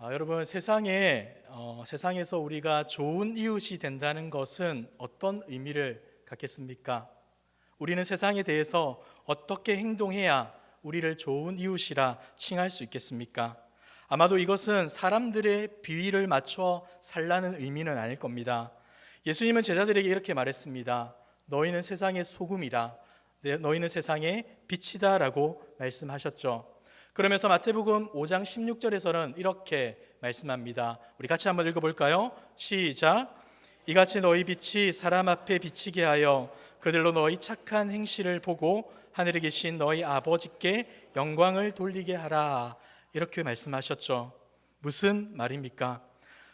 여러분 세상에서 우리가 좋은 이웃이 된다는 것은 어떤 의미를 갖겠습니까? 우리는 세상에 대해서 어떻게 행동해야 우리를 좋은 이웃이라 칭할 수 있겠습니까? 아마도 이것은 사람들의 비위를 맞춰 살라는 의미는 아닐 겁니다. 예수님은 제자들에게 이렇게 말했습니다. 너희는 세상의 소금이라, 너희는 세상의 빛이다 라고 말씀하셨죠. 그러면서 마태복음 5장 16절에서는 이렇게 말씀합니다. 우리 같이 한번 읽어볼까요? 시작. 이같이 너희 빛이 사람 앞에 비치게 하여 그들로 너희 착한 행실을 보고 하늘에 계신 너희 아버지께 영광을 돌리게 하라. 이렇게 말씀하셨죠. 무슨 말입니까?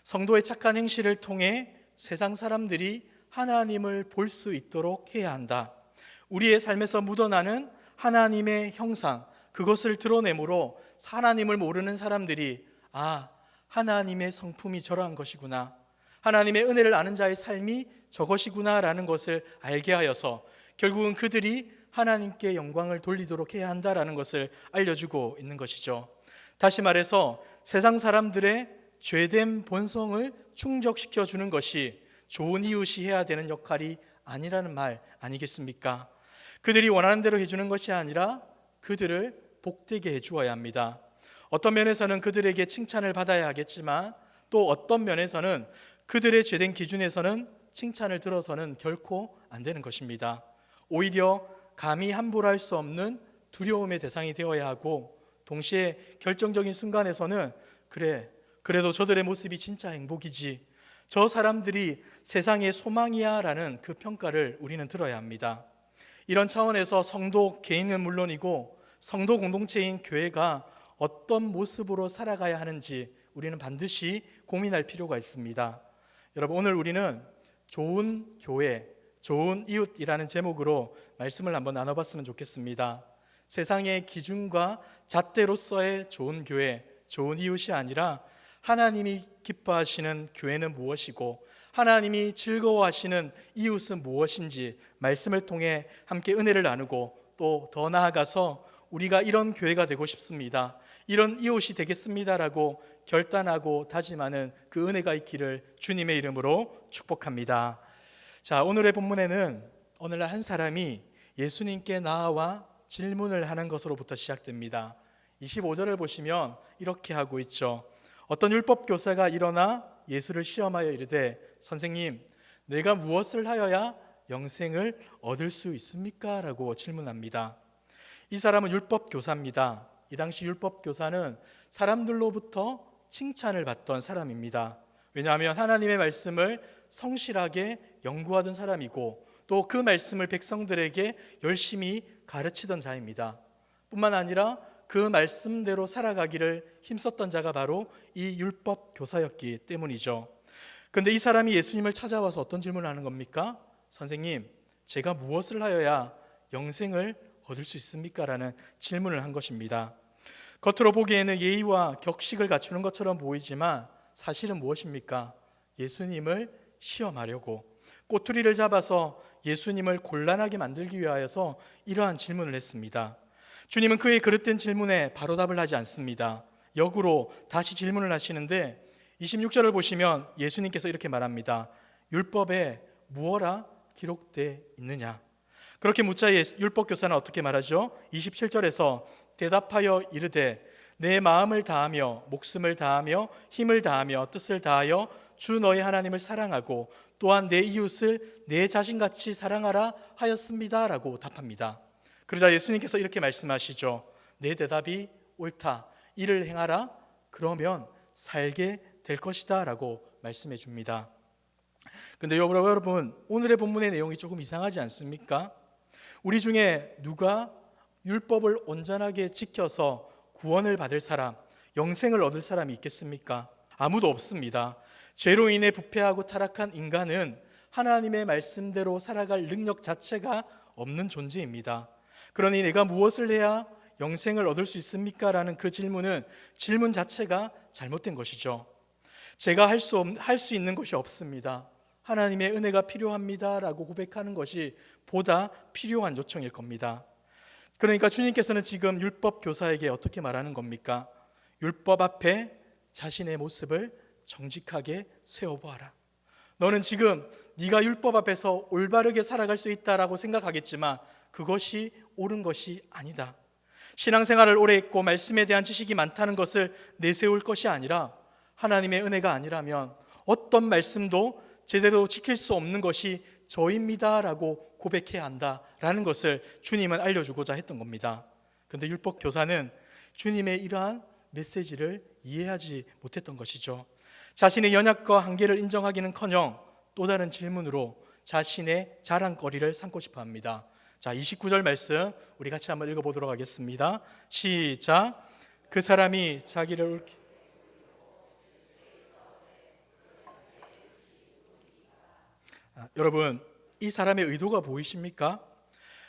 성도의 착한 행실을 통해 세상 사람들이 하나님을 볼 수 있도록 해야 한다. 우리의 삶에서 묻어나는 하나님의 형상, 그것을 드러내므로 하나님을 모르는 사람들이 하나님의 성품이 저러한 것이구나, 하나님의 은혜를 아는 자의 삶이 저것이구나 라는 것을 알게 하여서 결국은 그들이 하나님께 영광을 돌리도록 해야 한다라는 것을 알려주고 있는 것이죠. 다시 말해서 세상 사람들의 죄된 본성을 충족시켜 주는 것이 좋은 이웃이 해야 되는 역할이 아니라는 말 아니겠습니까? 그들이 원하는 대로 해주는 것이 아니라 그들을 복되게 해주어야 합니다. 어떤 면에서는 그들에게 칭찬을 받아야 하겠지만 또 어떤 면에서는 그들의 죄된 기준에서는 칭찬을 들어서는 결코 안 되는 것입니다. 오히려 감히 함부로할 수 없는 두려움의 대상이 되어야 하고, 동시에 결정적인 순간에서는 그래도 저들의 모습이 진짜 행복이지, 저 사람들이 세상의 소망이야 라는 그 평가를 우리는 들어야 합니다. 이런 차원에서 성도 개인은 물론이고 성도 공동체인 교회가 어떤 모습으로 살아가야 하는지 우리는 반드시 고민할 필요가 있습니다. 여러분, 오늘 우리는 좋은 교회, 좋은 이웃이라는 제목으로 말씀을 한번 나눠봤으면 좋겠습니다. 세상의 기준과 잣대로서의 좋은 교회, 좋은 이웃이 아니라 하나님이 기뻐하시는 교회는 무엇이고 하나님이 즐거워하시는 이웃은 무엇인지 말씀을 통해 함께 은혜를 나누고, 또 더 나아가서 우리가 이런 교회가 되고 싶습니다, 이런 이웃이 되겠습니다라고 결단하고 다짐하는 그 은혜가 있기를 주님의 이름으로 축복합니다. 자, 오늘의 본문에는 오늘날 한 사람이 예수님께 나와 질문을 하는 것으로부터 시작됩니다. 25절을 보시면 이렇게 하고 있죠. 어떤 율법 교사가 일어나 예수를 시험하여 이르되, 선생님, 내가 무엇을 하여야 영생을 얻을 수 있습니까? 라고 질문합니다. 이 사람은 율법 교사입니다. 이 당시 율법 교사는 사람들로부터 칭찬을 받던 사람입니다. 왜냐하면 하나님의 말씀을 성실하게 연구하던 사람이고 또 그 말씀을 백성들에게 열심히 가르치던 자입니다. 뿐만 아니라 그 말씀대로 살아가기를 힘썼던 자가 바로 이 율법 교사였기 때문이죠. 그런데 이 사람이 예수님을 찾아와서 어떤 질문을 하는 겁니까? 선생님, 제가 무엇을 하여야 영생을 얻을 수 있습니까? 라는 질문을 한 것입니다. 겉으로 보기에는 예의와 격식을 갖추는 것처럼 보이지만 사실은 무엇입니까? 예수님을 시험하려고, 꼬투리를 잡아서 예수님을 곤란하게 만들기 위하여서 이러한 질문을 했습니다. 주님은 그의 그릇된 질문에 바로 답을 하지 않습니다. 역으로 다시 질문을 하시는데 26절을 보시면 예수님께서 이렇게 말합니다. 율법에 무엇라 기록되어 있느냐? 그렇게 묻자 율법교사는 어떻게 말하죠? 27절에서 대답하여 이르되, 내 마음을 다하며 목숨을 다하며 힘을 다하며 뜻을 다하여 주 너희 하나님을 사랑하고 또한 내 이웃을 내 자신같이 사랑하라 하였습니다 라고 답합니다. 그러자 예수님께서 이렇게 말씀하시죠. 내 대답이 옳다, 이를 행하라, 그러면 살게 될 것이다 라고 말씀해 줍니다. 근데 여러분, 오늘의 본문의 내용이 조금 이상하지 않습니까? 우리 중에 누가 율법을 온전하게 지켜서 구원을 받을 사람, 영생을 얻을 사람이 있겠습니까? 아무도 없습니다. 죄로 인해 부패하고 타락한 인간은 하나님의 말씀대로 살아갈 능력 자체가 없는 존재입니다. 그러니 내가 무엇을 해야 영생을 얻을 수 있습니까? 라는 그 질문 자체가 잘못된 것이죠. 제가 할 수 있는 것이 없습니다, 하나님의 은혜가 필요합니다 라고 고백하는 것이 보다 필요한 요청일 겁니다. 그러니까 주님께서는 지금 율법 교사에게 어떻게 말하는 겁니까? 율법 앞에 자신의 모습을 정직하게 세워보아라. 너는 지금 네가 율법 앞에서 올바르게 살아갈 수 있다라고 생각하겠지만 그것이 옳은 것이 아니다. 신앙생활을 오래 했고 말씀에 대한 지식이 많다는 것을 내세울 것이 아니라 하나님의 은혜가 아니라면 어떤 말씀도 제대로 지킬 수 없는 것이 저입니다라고 고백해야 한다라는 것을 주님은 알려주고자 했던 겁니다. 그런데 율법 교사는 주님의 이러한 메시지를 이해하지 못했던 것이죠. 자신의 연약과 한계를 인정하기는커녕 또 다른 질문으로 자신의 자랑거리를 삼고 싶어 합니다. 자, 29절 말씀 우리 같이 한번 읽어보도록 하겠습니다. 시작. 그 사람이 자기를 옳게 여러분, 이 사람의 의도가 보이십니까?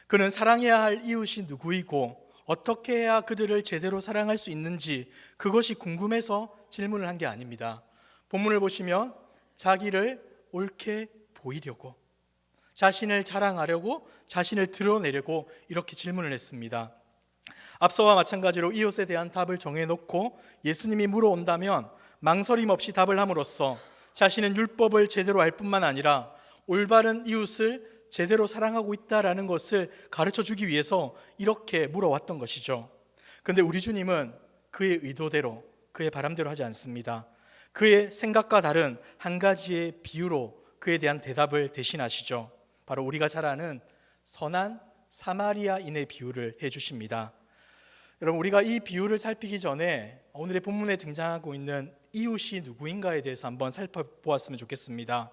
그는 사랑해야 할 이웃이 누구이고 어떻게 해야 그들을 제대로 사랑할 수 있는지 그것이 궁금해서 질문을 한 게 아닙니다. 본문을 보시면 자기를 옳게 보이려고, 자신을 자랑하려고, 자신을 드러내려고 이렇게 질문을 했습니다. 앞서와 마찬가지로 이웃에 대한 답을 정해놓고 예수님이 물어온다면 망설임 없이 답을 함으로써 자신은 율법을 제대로 알 뿐만 아니라 올바른 이웃을 제대로 사랑하고 있다라는 것을 가르쳐 주기 위해서 이렇게 물어왔던 것이죠. 그런데 우리 주님은 그의 의도대로, 그의 바람대로 하지 않습니다. 그의 생각과 다른 한 가지의 비유로 그에 대한 대답을 대신하시죠. 바로 우리가 잘 아는 선한 사마리아인의 비유를 해주십니다. 여러분, 우리가 이 비유를 살피기 전에 오늘의 본문에 등장하고 있는 이웃이 누구인가에 대해서 한번 살펴보았으면 좋겠습니다.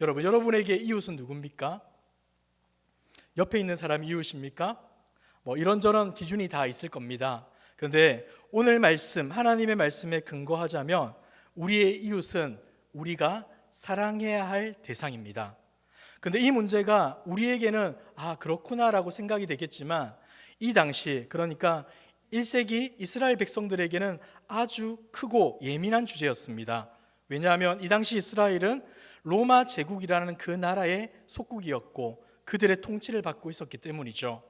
여러분에게 이웃은 누굽니까? 옆에 있는 사람이 이웃입니까? 이런저런 기준이 다 있을 겁니다. 그런데 오늘 말씀, 하나님의 말씀에 근거하자면 우리의 이웃은 우리가 사랑해야 할 대상입니다. 그런데 이 문제가 우리에게는 그렇구나라고 생각이 되겠지만 이 당시, 그러니까 1세기 이스라엘 백성들에게는 아주 크고 예민한 주제였습니다. 왜냐하면 이 당시 이스라엘은 로마 제국이라는 그 나라의 속국이었고 그들의 통치를 받고 있었기 때문이죠.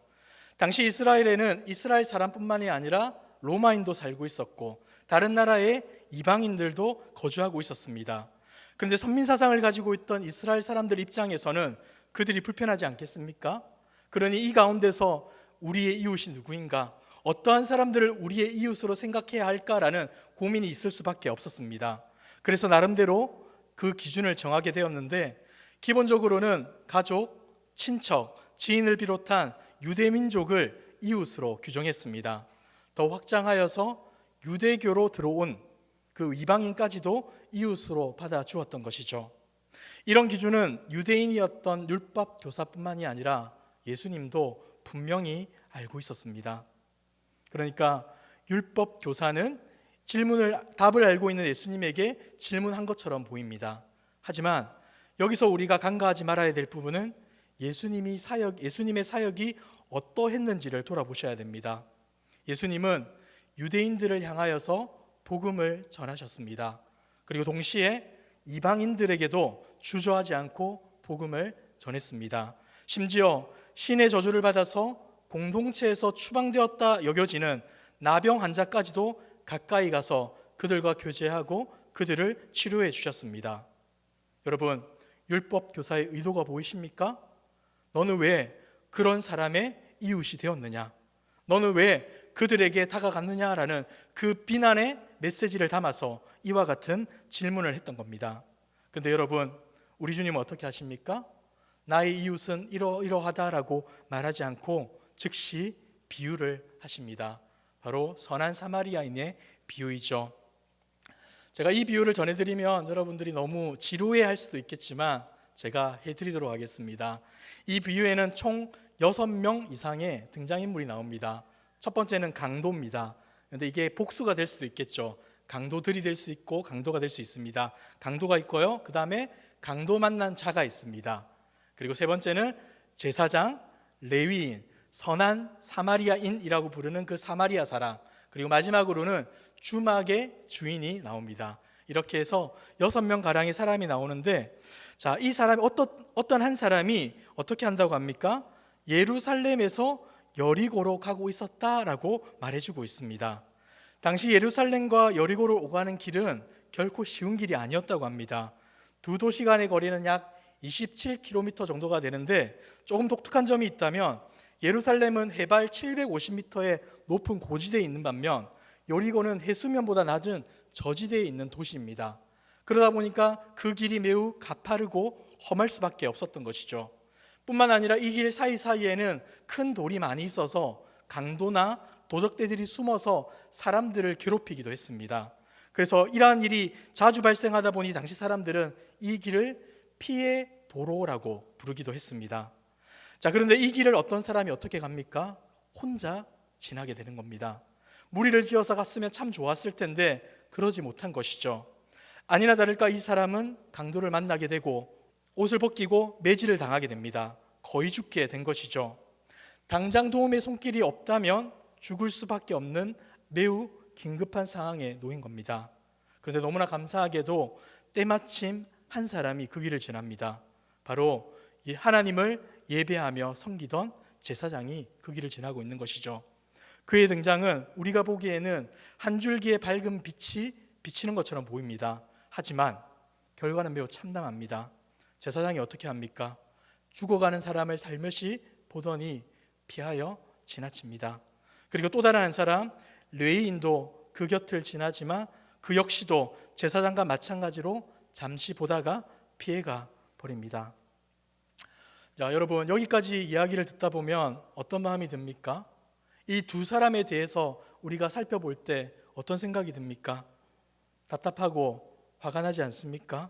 당시 이스라엘에는 이스라엘 사람뿐만이 아니라 로마인도 살고 있었고 다른 나라의 이방인들도 거주하고 있었습니다. 그런데 선민사상을 가지고 있던 이스라엘 사람들 입장에서는 그들이 불편하지 않겠습니까? 그러니 이 가운데서 우리의 이웃이 누구인가, 어떠한 사람들을 우리의 이웃으로 생각해야 할까라는 고민이 있을 수밖에 없었습니다. 그래서 나름대로 그 기준을 정하게 되었는데 기본적으로는 가족, 친척, 지인을 비롯한 유대민족을 이웃으로 규정했습니다. 더 확장하여서 유대교로 들어온 그 이방인까지도 이웃으로 받아주었던 것이죠. 이런 기준은 유대인이었던 율법 교사뿐만이 아니라 예수님도 분명히 알고 있었습니다. 그러니까 율법 교사는 답을 알고 있는 예수님에게 질문한 것처럼 보입니다. 하지만 여기서 우리가 간과하지 말아야 될 부분은 예수님의 사역이 어떠했는지를 돌아보셔야 됩니다. 예수님은 유대인들을 향하여서 복음을 전하셨습니다. 그리고 동시에 이방인들에게도 주저하지 않고 복음을 전했습니다. 심지어 신의 저주를 받아서 공동체에서 추방되었다 여겨지는 나병 환자까지도 가까이 가서 그들과 교제하고 그들을 치료해 주셨습니다. 여러분, 율법 교사의 의도가 보이십니까? 너는 왜 그런 사람의 이웃이 되었느냐? 너는 왜 그들에게 다가갔느냐라는 그 비난의 메시지를 담아서 이와 같은 질문을 했던 겁니다. 그런데 여러분, 우리 주님은 어떻게 하십니까? 나의 이웃은 이러이러하다라고 말하지 않고 즉시 비유를 하십니다. 바로 선한 사마리아인의 비유이죠. 제가 이 비유를 전해드리면 여러분들이 너무 지루해할 수도 있겠지만 제가 해드리도록 하겠습니다. 이 비유에는 총 6명 이상의 등장인물이 나옵니다. 첫 번째는 강도입니다. 그런데 이게 복수가 될 수도 있겠죠. 강도들이 될 수 있고 강도가 될 수 있습니다. 강도가 있고요. 그 다음에 강도 만난 자가 있습니다. 그리고 세 번째는 제사장, 레위인, 선한 사마리아인이라고 부르는 그 사마리아 사람, 그리고 마지막으로는 주막의 주인이 나옵니다. 이렇게 해서 6명 가량의 사람이 나오는데, 자, 이 사람이 어떤 한 사람이 어떻게 한다고 합니까? 예루살렘에서 여리고로 가고 있었다라고 말해주고 있습니다. 당시 예루살렘과 여리고를 오가는 길은 결코 쉬운 길이 아니었다고 합니다. 두 도시 간의 거리는 약 27km 정도가 되는데, 조금 독특한 점이 있다면 예루살렘은 해발 750m의 높은 고지대에 있는 반면 여리고는 해수면보다 낮은 저지대에 있는 도시입니다. 그러다 보니까 그 길이 매우 가파르고 험할 수밖에 없었던 것이죠. 뿐만 아니라 이 길 사이사이에는 큰 돌이 많이 있어서 강도나 도적대들이 숨어서 사람들을 괴롭히기도 했습니다. 그래서 이러한 일이 자주 발생하다 보니 당시 사람들은 이 길을 피해 도로라고 부르기도 했습니다. 자, 그런데 이 길을 어떤 사람이 어떻게 갑니까? 혼자 지나게 되는 겁니다. 무리를 지어서 갔으면 참 좋았을 텐데 그러지 못한 것이죠. 아니나 다를까 이 사람은 강도를 만나게 되고 옷을 벗기고 매질을 당하게 됩니다. 거의 죽게 된 것이죠. 당장 도움의 손길이 없다면 죽을 수밖에 없는 매우 긴급한 상황에 놓인 겁니다. 그런데 너무나 감사하게도 때마침 한 사람이 그 길을 지납니다. 바로 이 하나님을 예배하며 섬기던 제사장이 그 길을 지나고 있는 것이죠. 그의 등장은 우리가 보기에는 한 줄기의 밝은 빛이 비치는 것처럼 보입니다. 하지만 결과는 매우 참담합니다. 제사장이 어떻게 합니까? 죽어가는 사람을 살며시 보더니 피하여 지나칩니다. 그리고 또 다른 한 사람 레위인도 그 곁을 지나지만 그 역시도 제사장과 마찬가지로 잠시 보다가 피해가 버립니다. 자, 여러분, 여기까지 이야기를 듣다 보면 어떤 마음이 듭니까? 이 두 사람에 대해서 우리가 살펴볼 때 어떤 생각이 듭니까? 답답하고 화가 나지 않습니까?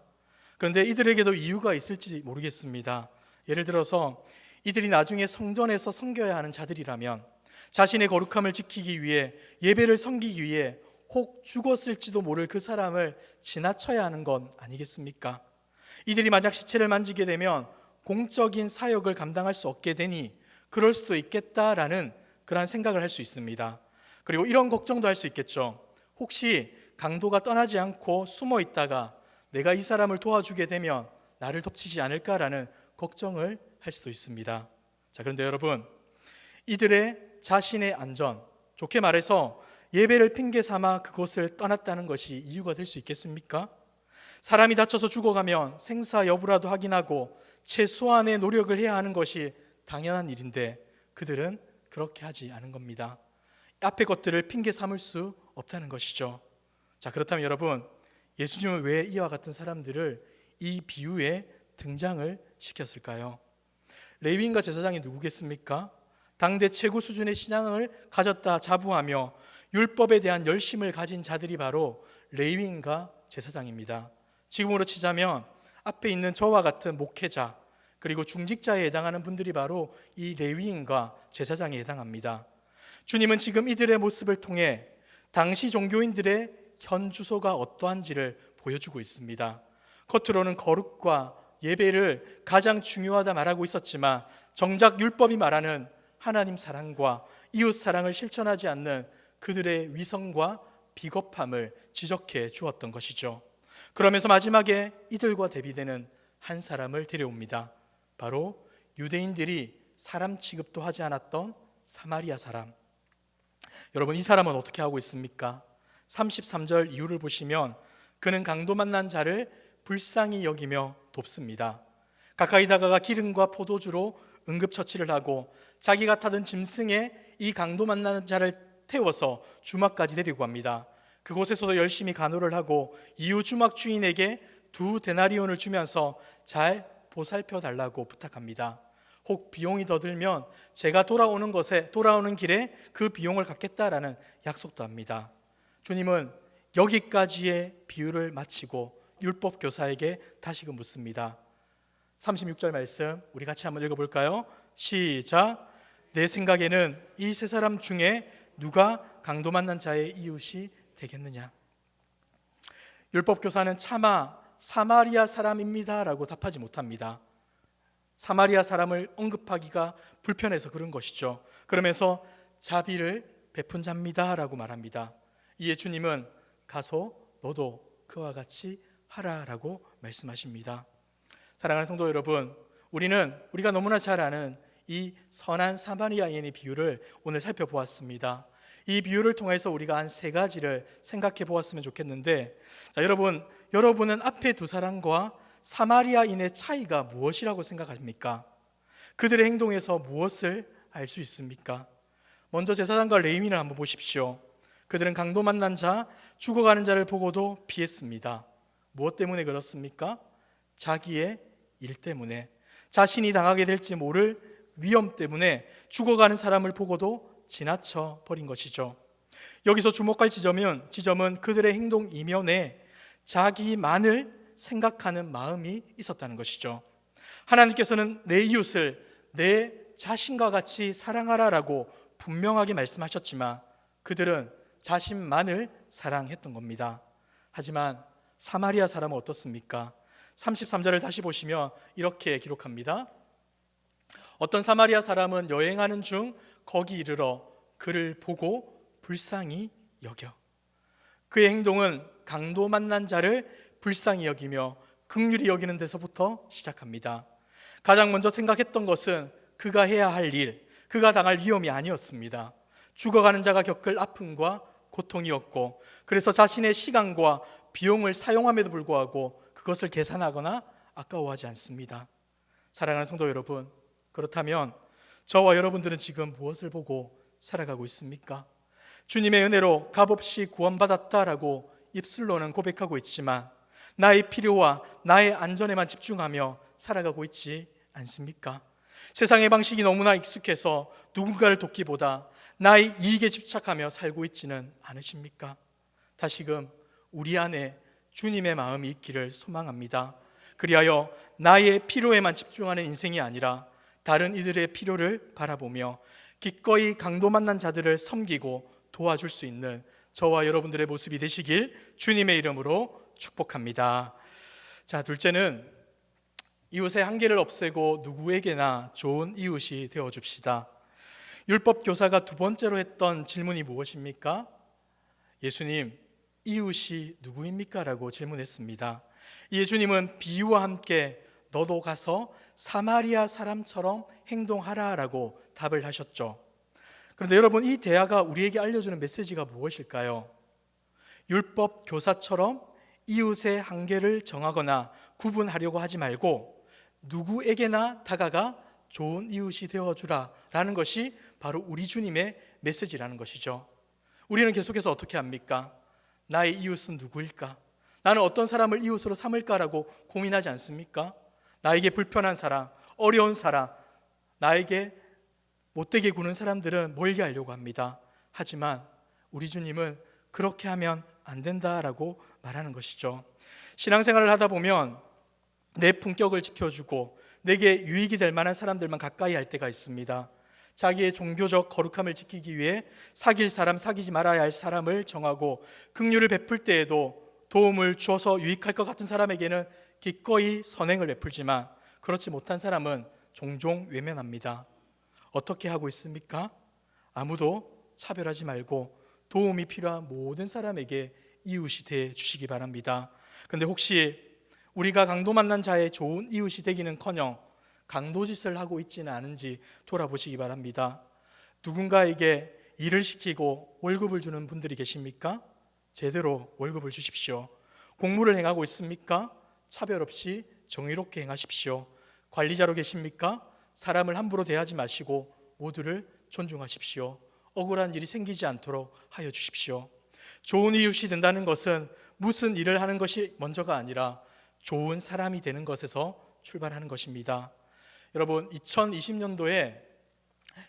그런데 이들에게도 이유가 있을지 모르겠습니다. 예를 들어서 이들이 나중에 성전에서 섬겨야 하는 자들이라면 자신의 거룩함을 지키기 위해, 예배를 섬기기 위해 혹 죽었을지도 모를 그 사람을 지나쳐야 하는 건 아니겠습니까? 이들이 만약 시체를 만지게 되면 공적인 사역을 감당할 수 없게 되니 그럴 수도 있겠다라는 그러한 생각을 할 수 있습니다. 그리고 이런 걱정도 할 수 있겠죠. 혹시 강도가 떠나지 않고 숨어 있다가 내가 이 사람을 도와주게 되면 나를 덮치지 않을까라는 걱정을 할 수도 있습니다. 자, 그런데 여러분, 이들의 자신의 안전, 좋게 말해서 예배를 핑계 삼아 그곳을 떠났다는 것이 이유가 될 수 있겠습니까? 사람이 다쳐서 죽어가면 생사 여부라도 확인하고 최소한의 노력을 해야 하는 것이 당연한 일인데 그들은 그렇게 하지 않은 겁니다. 앞의 것들을 핑계 삼을 수 없다는 것이죠. 자, 그렇다면 여러분, 예수님은 왜 이와 같은 사람들을 이 비유에 등장을 시켰을까요? 레위인과 제사장이 누구겠습니까? 당대 최고 수준의 신앙을 가졌다 자부하며 율법에 대한 열심을 가진 자들이 바로 레위인과 제사장입니다. 지금으로 치자면 앞에 있는 저와 같은 목회자 그리고 중직자에 해당하는 분들이 바로 이 레위인과 제사장에 해당합니다. 주님은 지금 이들의 모습을 통해 당시 종교인들의 현 주소가 어떠한지를 보여주고 있습니다. 겉으로는 거룩과 예배를 가장 중요하다 말하고 있었지만 정작 율법이 말하는 하나님 사랑과 이웃 사랑을 실천하지 않는 그들의 위선과 비겁함을 지적해 주었던 것이죠. 그러면서 마지막에 이들과 대비되는 한 사람을 데려옵니다. 바로 유대인들이 사람 취급도 하지 않았던 사마리아 사람. 여러분, 이 사람은 어떻게 하고 있습니까? 33절 이후를 보시면 그는 강도 만난 자를 불쌍히 여기며 돕습니다. 가까이 다가가 기름과 포도주로 응급처치를 하고 자기가 타던 짐승에 이 강도 만나는 자를 태워서 주막까지 데리고 갑니다. 그곳에서도 열심히 간호를 하고 이후 주막 주인에게 2데나리온을 주면서 잘 보살펴 달라고 부탁합니다. 혹 비용이 더 들면 제가 돌아오는 길에 그 비용을 갚겠다라는 약속도 합니다. 주님은 여기까지의 비유를 마치고 율법 교사에게 다시금 묻습니다. 36절 말씀 우리 같이 한번 읽어볼까요? 시작. 내 생각에는 이 세 사람 중에 누가 강도 만난 자의 이웃이 되겠느냐? 율법 교사는 차마 사마리아 사람입니다 라고 답하지 못합니다. 사마리아 사람을 언급하기가 불편해서 그런 것이죠. 그러면서 자비를 베푼 자입니다 라고 말합니다. 이에 주님은 가서 너도 그와 같이 하라라고 말씀하십니다. 사랑하는 성도 여러분, 우리가 너무나 잘 아는 이 선한 사마리아인의 비유를 오늘 살펴보았습니다. 이 비유를 통해서 우리가 한 세 가지를 생각해 보았으면 좋겠는데, 자, 여러분은 앞에 두 사람과 사마리아인의 차이가 무엇이라고 생각합니까? 그들의 행동에서 무엇을 알 수 있습니까? 먼저 제사장과 레위인을 한번 보십시오. 그들은 강도 만난 자, 죽어가는 자를 보고도 피했습니다. 무엇 때문에 그렇습니까? 자기의 일 때문에, 자신이 당하게 될지 모를 위험 때문에 죽어가는 사람을 보고도 지나쳐 버린 것이죠. 여기서 주목할 지점은 그들의 행동 이면에 자기만을 생각하는 마음이 있었다는 것이죠. 하나님께서는 내 이웃을 내 자신과 같이 사랑하라라고 분명하게 말씀하셨지만 그들은 자신만을 사랑했던 겁니다. 하지만 사마리아 사람은 어떻습니까? 33절을 다시 보시면 이렇게 기록합니다. 어떤 사마리아 사람은 여행하는 중 거기 이르러 그를 보고 불쌍히 여겨. 그의 행동은 강도 만난 자를 불쌍히 여기며 긍휼히 여기는 데서부터 시작합니다. 가장 먼저 생각했던 것은 그가 해야 할 일, 그가 당할 위험이 아니었습니다. 죽어가는 자가 겪을 아픔과 고통이었고, 그래서 자신의 시간과 비용을 사용함에도 불구하고 그것을 계산하거나 아까워하지 않습니다. 사랑하는 성도 여러분, 그렇다면 저와 여러분들은 지금 무엇을 보고 살아가고 있습니까? 주님의 은혜로 값없이 구원받았다라고 입술로는 고백하고 있지만 나의 필요와 나의 안전에만 집중하며 살아가고 있지 않습니까? 세상의 방식이 너무나 익숙해서 누군가를 돕기보다 나의 이익에 집착하며 살고 있지는 않으십니까? 다시금 우리 안에 주님의 마음이 있기를 소망합니다. 그리하여 나의 필요에만 집중하는 인생이 아니라 다른 이들의 필요를 바라보며 기꺼이 강도 만난 자들을 섬기고 도와줄 수 있는 저와 여러분들의 모습이 되시길 주님의 이름으로 축복합니다. 자, 둘째는 이웃의 한계를 없애고 누구에게나 좋은 이웃이 되어줍시다. 율법 교사가 두 번째로 했던 질문이 무엇입니까? 예수님, 이웃이 누구입니까? 라고 질문했습니다. 예수님은 비유와 함께 너도 가서 사마리아 사람처럼 행동하라 라고 답을 하셨죠. 그런데 여러분, 이 대화가 우리에게 알려주는 메시지가 무엇일까요? 율법 교사처럼 이웃의 한계를 정하거나 구분하려고 하지 말고 누구에게나 다가가 좋은 이웃이 되어주라 라는 것이 바로 우리 주님의 메시지라는 것이죠. 우리는 계속해서 어떻게 합니까? 나의 이웃은 누구일까? 나는 어떤 사람을 이웃으로 삼을까라고 고민하지 않습니까? 나에게 불편한 사람, 어려운 사람, 나에게 못되게 구는 사람들은 멀리 하려고 합니다. 하지만 우리 주님은 그렇게 하면 안 된다라고 말하는 것이죠. 신앙생활을 하다 보면 내 품격을 지켜주고 내게 유익이 될 만한 사람들만 가까이 할 때가 있습니다. 자기의 종교적 거룩함을 지키기 위해 사귈 사람, 사귀지 말아야 할 사람을 정하고 긍휼을 베풀 때에도 도움을 주어서 유익할 것 같은 사람에게는 기꺼이 선행을 베풀지만 그렇지 못한 사람은 종종 외면합니다. 어떻게 하고 있습니까? 아무도 차별하지 말고 도움이 필요한 모든 사람에게 이웃이 돼 주시기 바랍니다. 그런데 혹시 우리가 강도 만난 자의 좋은 이웃이 되기는커녕 강도짓을 하고 있지는 않은지 돌아보시기 바랍니다. 누군가에게 일을 시키고 월급을 주는 분들이 계십니까? 제대로 월급을 주십시오. 공무를 행하고 있습니까? 차별 없이 정의롭게 행하십시오. 관리자로 계십니까? 사람을 함부로 대하지 마시고 모두를 존중하십시오. 억울한 일이 생기지 않도록 하여 주십시오. 좋은 이웃이 된다는 것은 무슨 일을 하는 것이 먼저가 아니라 좋은 사람이 되는 것에서 출발하는 것입니다. 여러분, 2020년도에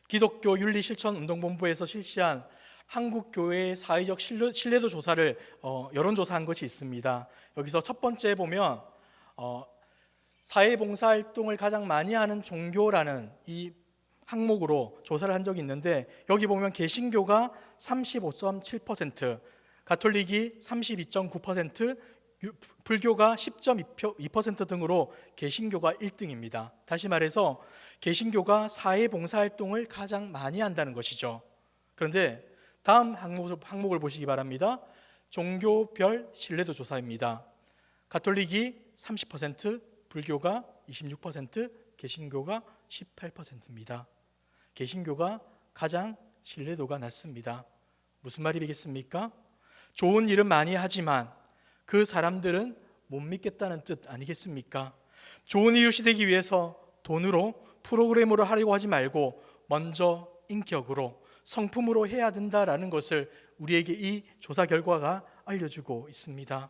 기독교 윤리실천운동본부에서 실시한 한국교회의 사회적 신뢰도 조사를 여론조사한 것이 있습니다. 여기서 첫 번째 보면 사회봉사활동을 가장 많이 하는 종교라는 이 항목으로 조사를 한 적이 있는데 여기 보면 개신교가 35.7%, 가톨릭이 32.9%, 불교가 10.2% 등으로 개신교가 1등입니다. 다시 말해서 개신교가 사회봉사활동을 가장 많이 한다는 것이죠. 그런데 다음 항목을 보시기 바랍니다. 종교별 신뢰도 조사입니다. 가톨릭이 30%, 불교가 26%, 개신교가 18%입니다. 개신교가 가장 신뢰도가 낮습니다. 무슨 말이겠습니까? 좋은 일은 많이 하지만 그 사람들은 못 믿겠다는 뜻 아니겠습니까? 좋은 이웃이 되기 위해서 돈으로 프로그램으로 하려고 하지 말고 먼저 인격으로 성품으로 해야 된다라는 것을 우리에게 이 조사 결과가 알려주고 있습니다.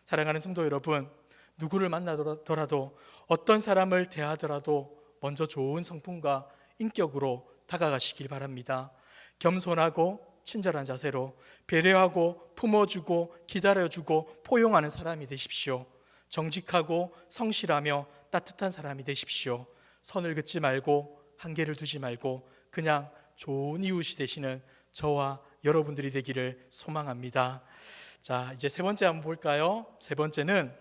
사랑하는 성도 여러분, 누구를 만나더라도 어떤 사람을 대하더라도 먼저 좋은 성품과 인격으로 다가가시길 바랍니다. 겸손하고 친절한 자세로 배려하고 품어주고 기다려주고 포용하는 사람이 되십시오. 정직하고 성실하며 따뜻한 사람이 되십시오. 선을 긋지 말고 한계를 두지 말고 그냥 좋은 이웃이 되시는 저와 여러분들이 되기를 소망합니다. 자, 이제 세 번째 한번 볼까요? 세 번째는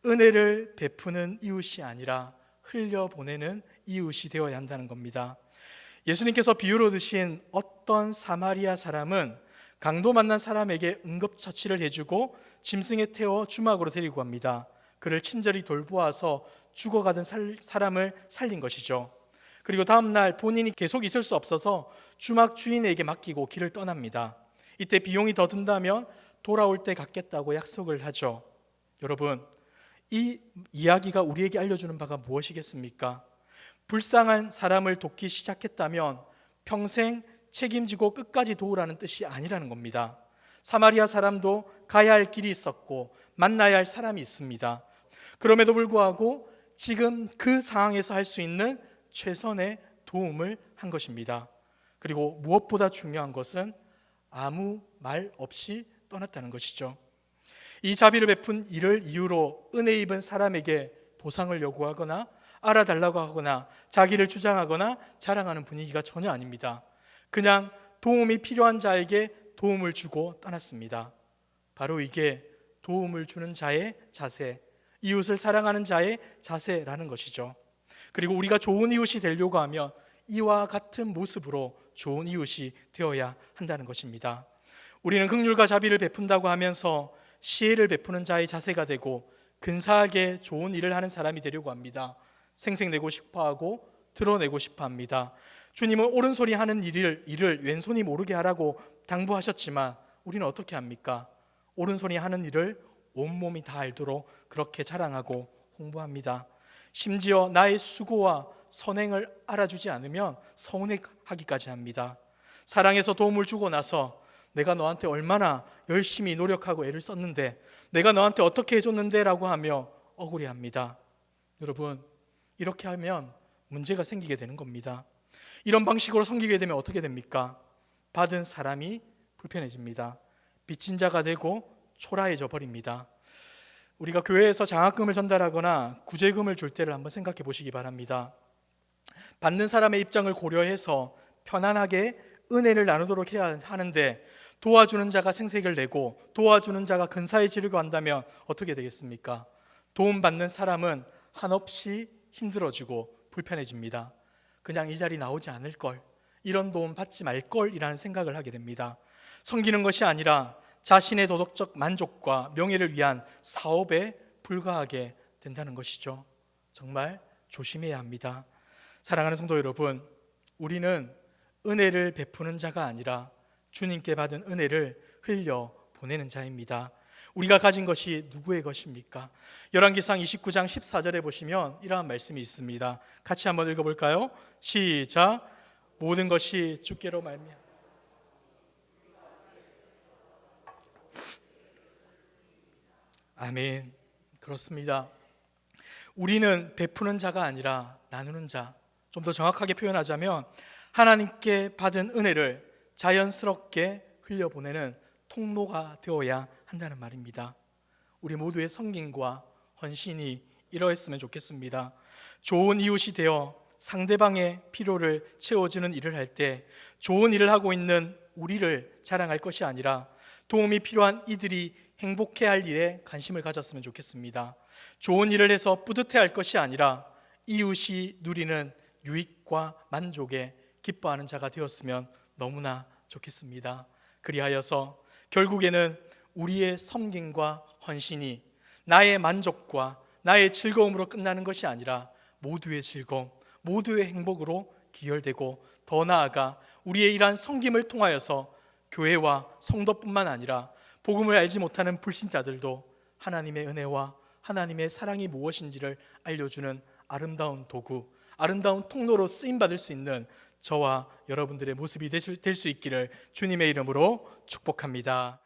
은혜를 베푸는 이웃이 아니라 흘려보내는 이웃이 되어야 한다는 겁니다. 예수님께서 비유로 드신 어떤 사마리아 사람은 강도 만난 사람에게 응급처치를 해주고 짐승에 태워 주막으로 데리고 갑니다. 그를 친절히 돌보아서 죽어가던 사람을 살린 것이죠. 그리고 다음 날 본인이 계속 있을 수 없어서 주막 주인에게 맡기고 길을 떠납니다. 이때 비용이 더 든다면 돌아올 때 갚겠다고 약속을 하죠. 여러분, 이 이야기가 우리에게 알려주는 바가 무엇이겠습니까? 불쌍한 사람을 돕기 시작했다면 평생 책임지고 끝까지 도우라는 뜻이 아니라는 겁니다. 사마리아 사람도 가야 할 길이 있었고 만나야 할 사람이 있습니다. 그럼에도 불구하고 지금 그 상황에서 할 수 있는 최선의 도움을 한 것입니다. 그리고 무엇보다 중요한 것은 아무 말 없이 떠났다는 것이죠. 이 자비를 베푼 일을 이유로 은혜 입은 사람에게 보상을 요구하거나 알아달라고 하거나 자기를 주장하거나 자랑하는 분위기가 전혀 아닙니다. 그냥 도움이 필요한 자에게 도움을 주고 떠났습니다. 바로 이게 도움을 주는 자의 자세, 이웃을 사랑하는 자의 자세라는 것이죠. 그리고 우리가 좋은 이웃이 되려고 하면 이와 같은 모습으로 좋은 이웃이 되어야 한다는 것입니다. 우리는 긍휼과 자비를 베푼다고 하면서 시혜를 베푸는 자의 자세가 되고 근사하게 좋은 일을 하는 사람이 되려고 합니다. 생색내고 싶어하고 드러내고 싶어합니다. 주님은 오른손이 하는 일을 왼손이 모르게 하라고 당부하셨지만 우리는 어떻게 합니까? 오른손이 하는 일을 온몸이 다 알도록 그렇게 자랑하고 홍보합니다. 심지어 나의 수고와 선행을 알아주지 않으면 서운해하기까지 합니다. 사랑해서 도움을 주고 나서 내가 너한테 얼마나 열심히 노력하고 애를 썼는데, 내가 너한테 어떻게 해줬는데 라고 하며 억울해합니다. 여러분, 이렇게 하면 문제가 생기게 되는 겁니다. 이런 방식으로 섬기게 되면 어떻게 됩니까? 받은 사람이 불편해집니다. 빚진 자가 되고 초라해져 버립니다. 우리가 교회에서 장학금을 전달하거나 구제금을 줄 때를 한번 생각해 보시기 바랍니다. 받는 사람의 입장을 고려해서 편안하게 은혜를 나누도록 해야 하는데 도와주는 자가 생색을 내고 도와주는 자가 근사해지려고 한다면 어떻게 되겠습니까? 도움받는 사람은 한없이 힘들어지고 불편해집니다. 그냥 이 자리 나오지 않을 걸, 이런 도움 받지 말 걸이라는 생각을 하게 됩니다. 섬기는 것이 아니라 자신의 도덕적 만족과 명예를 위한 사업에 불과하게 된다는 것이죠. 정말 조심해야 합니다. 사랑하는 성도 여러분, 우리는 은혜를 베푸는 자가 아니라 주님께 받은 은혜를 흘려 보내는 자입니다. 우리가 가진 것이 누구의 것입니까? 열왕기상 29장 14절에 보시면 이러한 말씀이 있습니다. 같이 한번 읽어볼까요? 시작. 모든 것이 주께로 말미암아. 아멘. 그렇습니다. 우리는 베푸는 자가 아니라 나누는 자. 좀 더 정확하게 표현하자면 하나님께 받은 은혜를 자연스럽게 흘려보내는 통로가 되어야 한다는 말입니다. 우리 모두의 섬김과 헌신이 이러했으면 좋겠습니다. 좋은 이웃이 되어 상대방의 필요를 채워주는 일을 할 때 좋은 일을 하고 있는 우리를 자랑할 것이 아니라 도움이 필요한 이들이 행복해할 일에 관심을 가졌으면 좋겠습니다. 좋은 일을 해서 뿌듯해할 것이 아니라 이웃이 누리는 유익과 만족에 기뻐하는 자가 되었으면 너무나 좋겠습니다. 그리하여서 결국에는 우리의 섬김과 헌신이 나의 만족과 나의 즐거움으로 끝나는 것이 아니라 모두의 즐거움, 모두의 행복으로 귀결되고 더 나아가 우리의 이러한 섬김을 통하여서 교회와 성도뿐만 아니라 복음을 알지 못하는 불신자들도 하나님의 은혜와 하나님의 사랑이 무엇인지를 알려주는 아름다운 도구, 아름다운 통로로 쓰임받을 수 있는 저와 여러분들의 모습이 될 수 있기를 주님의 이름으로 축복합니다.